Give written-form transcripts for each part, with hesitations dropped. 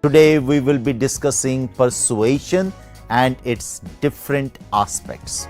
Today we will be discussing persuasion and its different aspects.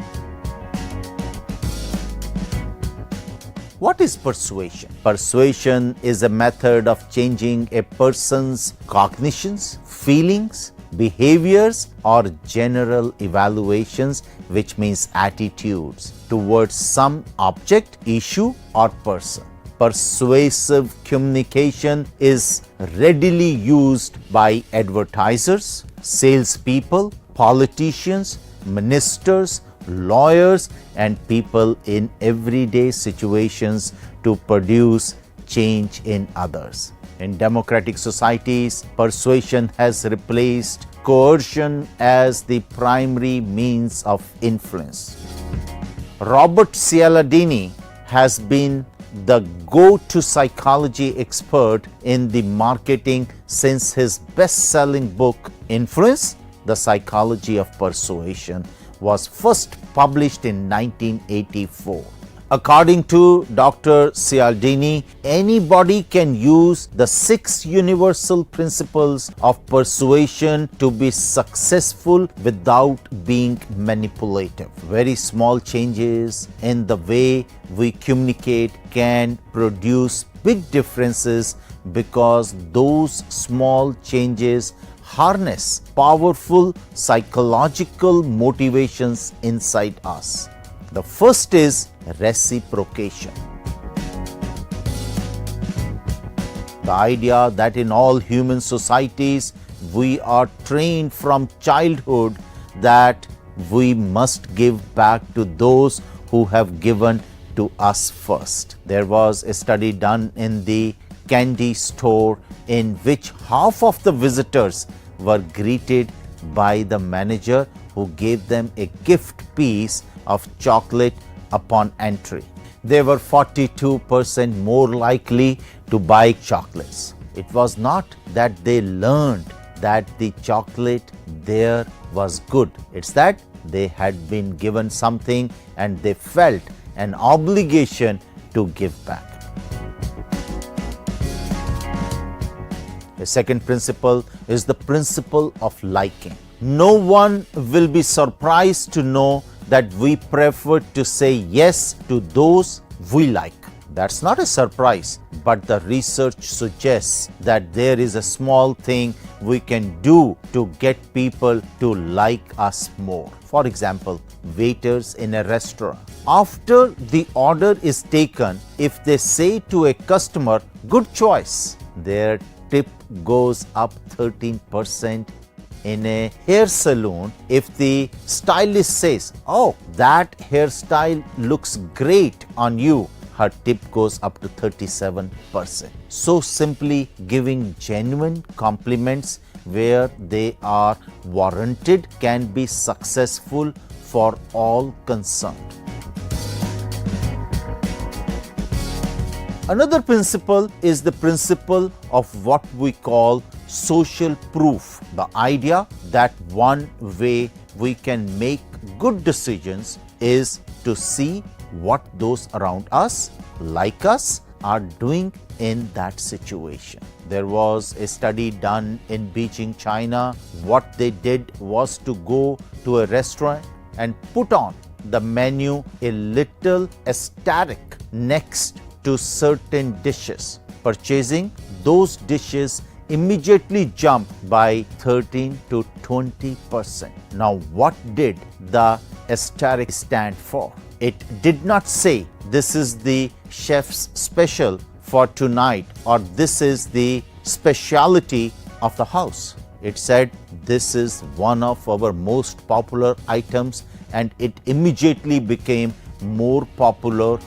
What is persuasion? Persuasion is a method of changing a person's cognitions, feelings, behaviors, or general evaluations, which means attitudes, towards some object, issue, or person. Persuasive communication is readily used by advertisers, salespeople, politicians, ministers, lawyers, and people in everyday situations to produce change in others. In democratic societies, persuasion has replaced coercion as the primary means of influence. Robert Cialdini has been the go-to psychology expert in the marketing since his best-selling book, Influence: The Psychology of Persuasion, was first published in 1984. According to Dr. Cialdini, anybody can use the 6 universal principles of persuasion to be successful without being manipulative. Very small changes in the way we communicate can produce big differences because those small changes harness powerful psychological motivations inside us. The first is reciprocation. The idea that in all human societies we are trained from childhood that we must give back to those who have given to us first. There was a study done in the candy store in which half of the visitors were greeted by the manager who gave them a gift piece of chocolate upon entry. They were 42% more likely to buy chocolates. It was not that they learned that the chocolate there was good. It's that they had been given something and they felt an obligation to give back. The second principle is the principle of liking. No one will be surprised to know that we prefer to say yes to those we like. That's not a surprise, but the research suggests that there is a small thing we can do to get people to like us more. For example, waiters in a restaurant. After the order is taken, if they say to a customer, "Good choice," their tip goes up 13%. In a hair salon, if the stylist says, "Oh, that hairstyle looks great on you," her tip goes up to 37%. So simply giving genuine compliments where they are warranted can be successful for all concerned. Another principle is the principle of what we call social proof. The idea that one way we can make good decisions is to see what those around us, like us, are doing in that situation. There was a study done in Beijing, China. What they did was to go to a restaurant and put on the menu a little asterisk next to certain dishes. Purchasing those dishes immediately jumped by 13 to 20%. Now, what did the asterisk stand for? It did not say this is the chef's special for tonight or this is the specialty of the house. It said this is one of our most popular items, and it immediately became more popular.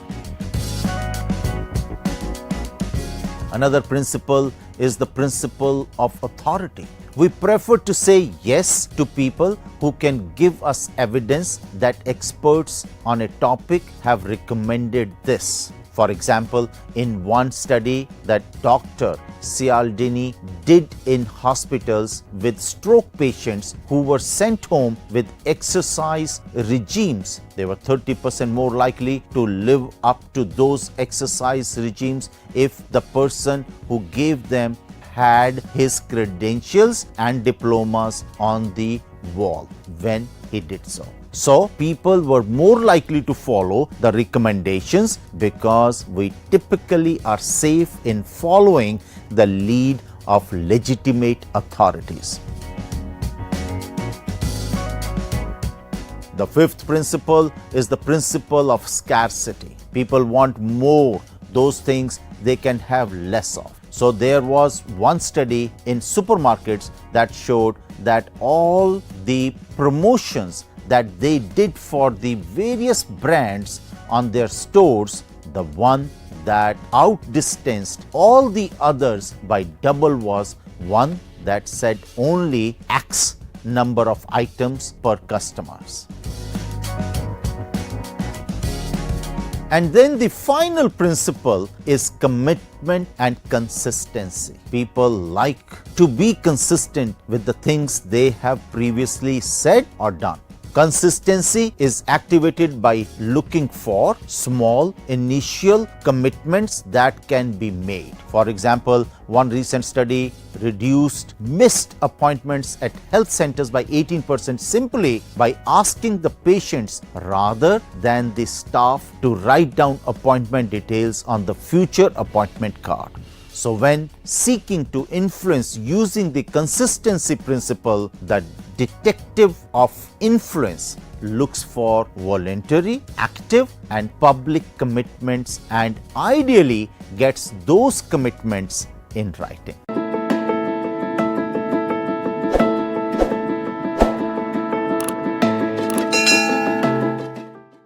Another principle is the principle of authority. We prefer to say yes to people who can give us evidence that experts on a topic have recommended this. For example, in one study that Dr. Cialdini did in hospitals with stroke patients who were sent home with exercise regimes, they were 30% more likely to live up to those exercise regimes if the person who gave them had his credentials and diplomas on the wall when he did so. So people were more likely to follow the recommendations because we typically are safe in following the lead of legitimate authorities. The fifth principle is the principle of scarcity. People want more, those things they can have less of. So there was one study in supermarkets that showed that all the promotions that they did for the various brands on their stores, the one that outdistanced all the others by double was one that said only X number of items per customers. And then the final principle is commitment and consistency. People like to be consistent with the things they have previously said or done. Consistency is activated by looking for small initial commitments that can be made. For example, one recent study reduced missed appointments at health centers by 18% simply by asking the patients rather than the staff to write down appointment details on the future appointment card. So when seeking to influence using the consistency principle, the detective of influence looks for voluntary, active and public commitments and ideally gets those commitments in writing.